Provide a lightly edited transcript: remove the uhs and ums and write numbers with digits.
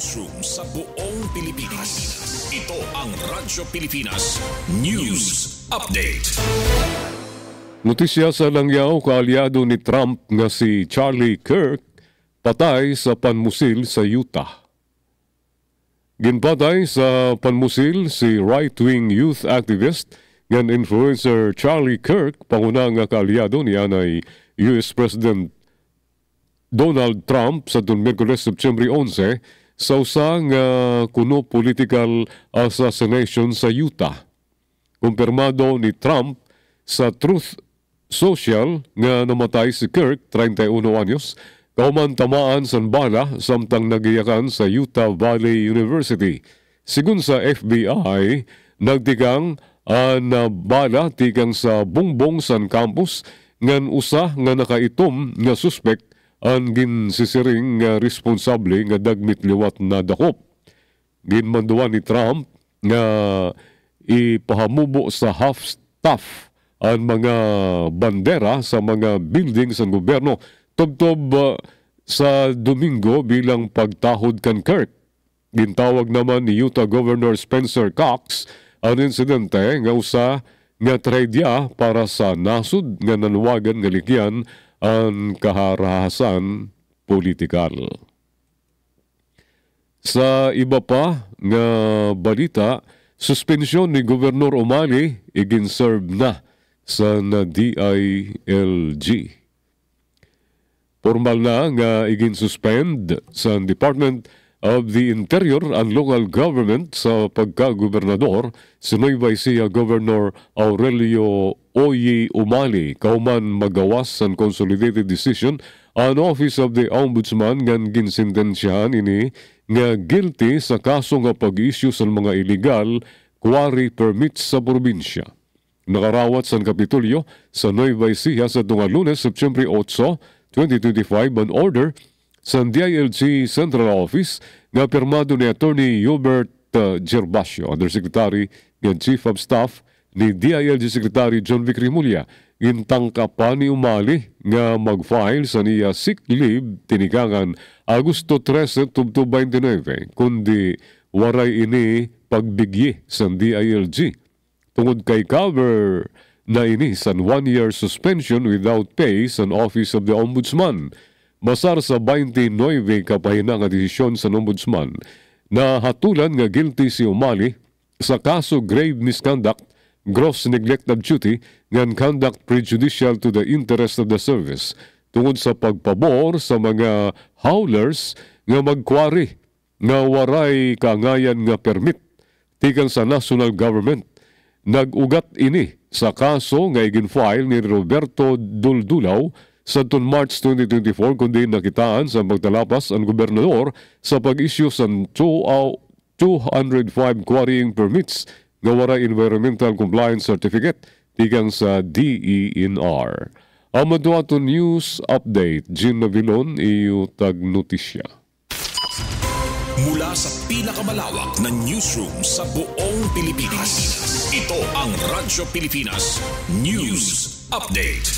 newsroom sa buong Pilipinas. Ito ang Radyo Pilipinas News Update. Notisya sa langyaw kaalyado ni Trump nga si Charlie Kirk patay sa panmusil sa Utah. Ginpatay sa panmusil si right-wing youth activist ngan influencer Charlie Kirk, panguna nga kaalyado ni anay US President Donald Trump sa Miyerkules, September 11 sa usa nga kuno political assassination sa Utah. Kumpirmado ni Trump sa Truth Social nga namatay si Kirk, 31 anyos, kauman tamaan sa bala samtang nagiyakan sa Utah Valley University. Sigun sa FBI, nagtikang na bala tikang sa bungbong san campus ngan usa nga nakaitom nga suspect ang ginsisiring nga responsable nga dagmit liwat na dakop. Ginmanduan ni Trump nga ipahamubo sa half-staff ang mga bandera sa mga building sa gobyerno tubtob sa Domingo bilang pagtahod kan Kirk. Gintawag naman ni Utah Governor Spencer Cox ang insidente nga usa nga traidya para sa nasud nga nanuwagan nga likyan ang kaharahasan politikal. Sa iba pa nga balita, suspensyon ni Gobernador Umali iginserve na sa DILG. Formal na nga igin-suspend sa Department of the Interior and Local Government sa pagka-gobernador si Nueva Ecija Governor Aurelio Oye Umali kauman magawas ang consolidated decision ang Office of the Ombudsman ngan ginsintensyahan ini nga guilty sa kaso nga pag-issue sa mga illegal quarry permits sa probinsya. Nakarawat sa Kapitolyo sa Nueva Ecija sa Lunes, September 8, 2025 an order sa DILG Central Office nga pirmado ni Attorney Hubert Gervasio, Undersecretary and Chief of Staff ni DILG Secretary John Vic Rimulya. Gintangkapan ni Umali nga mag-file sa niya sick leave tinikangan Agosto 13, 2029 kundi waray ini pagbigye sa DILG. Tungod kay cover na ini sa 1-year suspension without pay sa Office of the Ombudsman. Masar sa 29 kapahina nga desisyon sa Ombudsman na hatulan nga guilty si Umali sa kaso grave misconduct, gross neglect of duty, ngan conduct prejudicial to the interest of the service tungod sa pagpabor sa mga howlers nga magkwari nga waray kaangayan nga permit tikan sa national government. Nag-ugat ini sa kaso nga igin-file ni Roberto Duldulaw sa March 2024 kundi nakitaan sa pagtalapas ang gobernador sa pag-issue sa 205 quarrying permits nga wala environmental compliance certificate tigang sa DENR. Amado ato news update, Gin Navilon, iyo tag notisya. Mula sa pinakamalawak na newsroom sa buong Pilipinas, ito ang Radyo Pilipinas News Update.